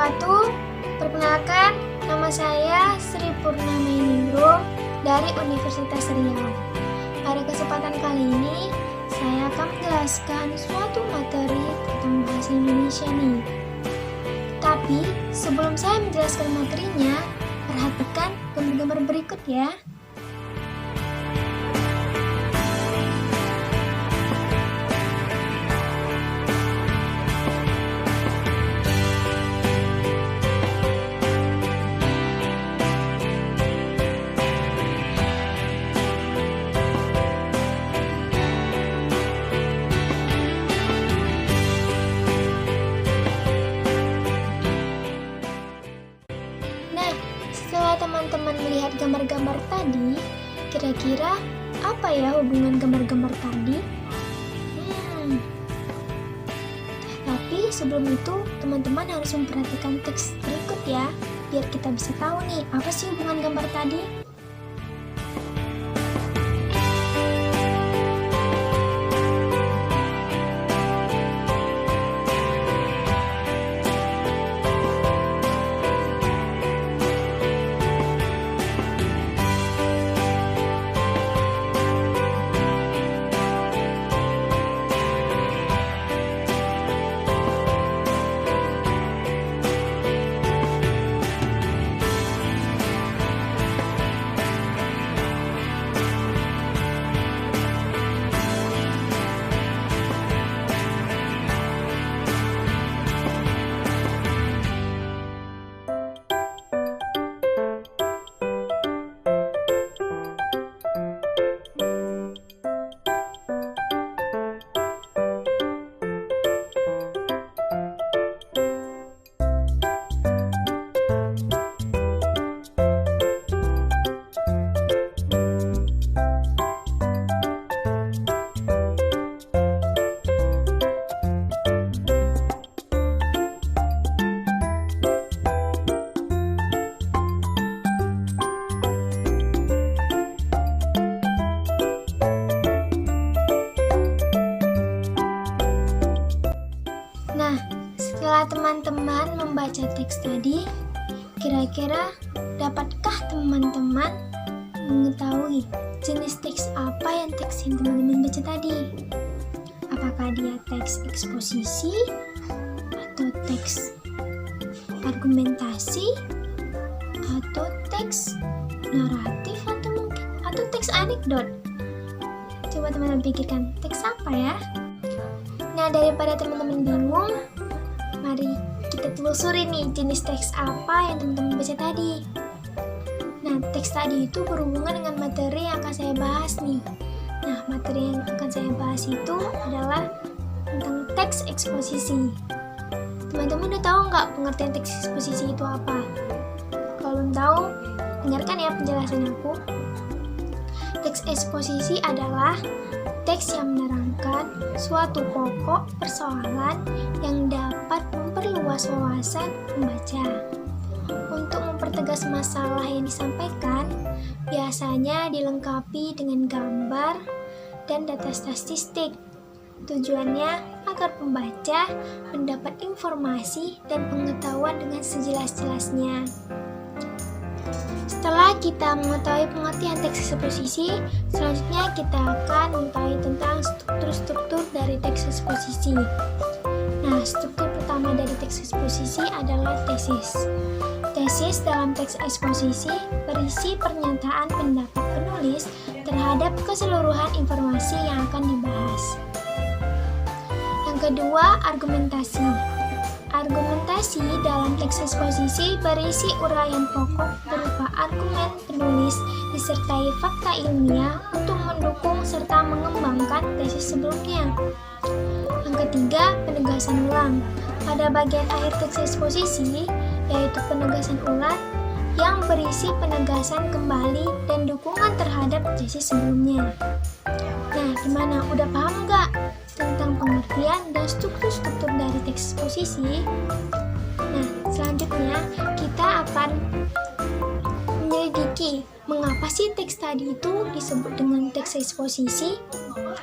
wabarakatuh. Perkenalkan, nama saya Sri Purnamainingrum dari Universitas Riau. Pada kesempatan kali ini, saya akan menjelaskan suatu materi tentang bahasa Indonesia nih. Tapi, sebelum saya menjelaskan materinya, perhatikan gambar-gambar berikut ya. Setelah teman-teman melihat gambar-gambar tadi, kira-kira apa ya hubungan gambar-gambar tadi? Tapi sebelum itu, teman-teman harus memperhatikan teks berikut ya, biar kita bisa tahu nih, apa sih hubungan gambar tadi? Nah, setelah teman-teman membaca teks tadi, kira-kira dapatkah teman-teman mengetahui jenis teks apa yang teman-teman baca tadi? Apakah dia teks eksposisi, atau teks argumentasi, atau teks naratif, atau teks anekdot? Coba teman-teman pikirkan, teks apa ya? Nah, daripada teman-teman bingung, mari kita telusuri nih jenis teks apa yang teman-teman baca tadi. Nah, teks tadi itu berhubungan dengan materi yang akan saya bahas nih. Nah, materi yang akan saya bahas itu adalah tentang teks eksposisi. Teman-teman udah tahu nggak pengertian teks eksposisi itu apa? Kalau belum tahu, dengarkan ya penjelasan aku. Teks eksposisi adalah teks yang menerangkan suatu pokok persoalan yang dapat memperluas wawasan pembaca. Untuk mempertegas masalah yang disampaikan, biasanya dilengkapi dengan gambar dan data statistik. Tujuannya agar pembaca mendapat informasi dan pengetahuan dengan sejelas-jelasnya. Setelah kita mengetahui pengertian teks eksposisi, selanjutnya kita akan mengetahui tentang struktur-struktur dari teks eksposisi. Nah, struktur pertama dari teks eksposisi adalah tesis. Tesis dalam teks eksposisi berisi pernyataan pendapat penulis terhadap keseluruhan informasi yang akan dibahas. Yang kedua, argumentasi. Argumentasi dalam teks eksposisi berisi uraian pokok berupa argumen penulis disertai fakta ilmiah untuk mendukung serta mengembangkan tesis sebelumnya. Yang ketiga, penegasan ulang. Pada bagian akhir teks eksposisi, yaitu penegasan ulang yang berisi penegasan kembali dan dukungan terhadap tesis sebelumnya. Nah, gimana? Udah paham nggak tentang pengertian dan struktur-struktur dari teks eksposisi? Nah, selanjutnya kita akan menyelidiki mengapa sih teks tadi itu disebut dengan teks eksposisi.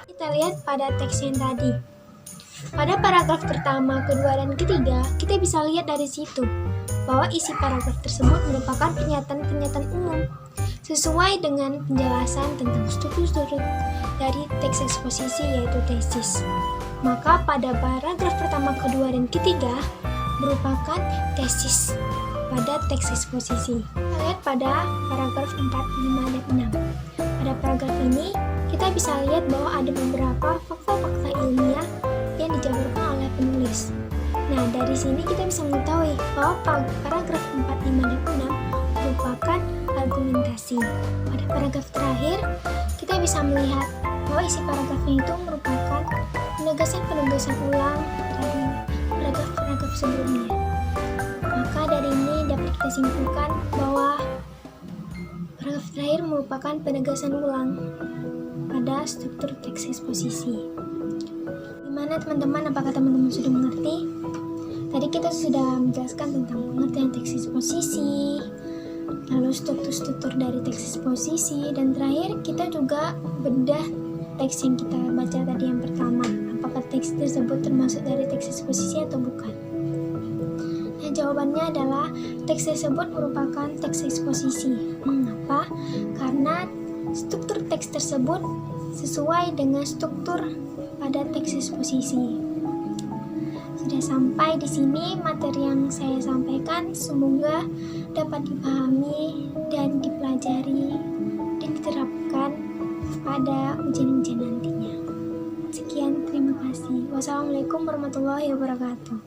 Kita lihat pada teks yang tadi. Pada paragraf pertama, kedua, dan ketiga, kita bisa lihat dari situ bahwa isi paragraf tersebut merupakan pernyataan-pernyataan umum sesuai dengan penjelasan tentang struktur dari teks eksposisi yaitu tesis. Maka pada paragraf pertama, kedua, dan ketiga merupakan tesis pada teks eksposisi. Kita lihat pada paragraf 4, 5, dan 6. Pada paragraf ini kita bisa lihat bahwa ada beberapa fakta-fakta ilmiah yang dijabarkan oleh penulis. Nah, dari sini kita bisa mengetahui bahwa paragraf 4, 5, dan 6 merupakan argumentasi. Pada paragraf terakhir, kita bisa melihat bahwa isi paragrafnya itu merupakan penegasan ulang dari paragraf-paragraf sebelumnya. Maka dari ini dapat kita simpulkan bahwa paragraf terakhir merupakan penegasan ulang pada struktur teks eksposisi. Gimana teman-teman, apakah teman-teman sudah mengerti? Tadi kita sudah menjelaskan tentang pengertian teks eksposisi, lalu struktur-struktur dari teks eksposisi, dan terakhir kita juga bedah teks yang kita baca tadi yang pertama. Apakah teks tersebut termasuk dari teks eksposisi atau bukan? Nah, jawabannya adalah teks tersebut merupakan teks eksposisi. Mengapa? Karena struktur teks tersebut sesuai dengan struktur pada teks eksposisi. Sudah sampai di sini materi yang saya sampaikan, semoga dapat dipahami dan dipelajari dan diterapkan pada ujian-ujian nantinya. Sekian, terima kasih. Wassalamualaikum warahmatullahi wabarakatuh.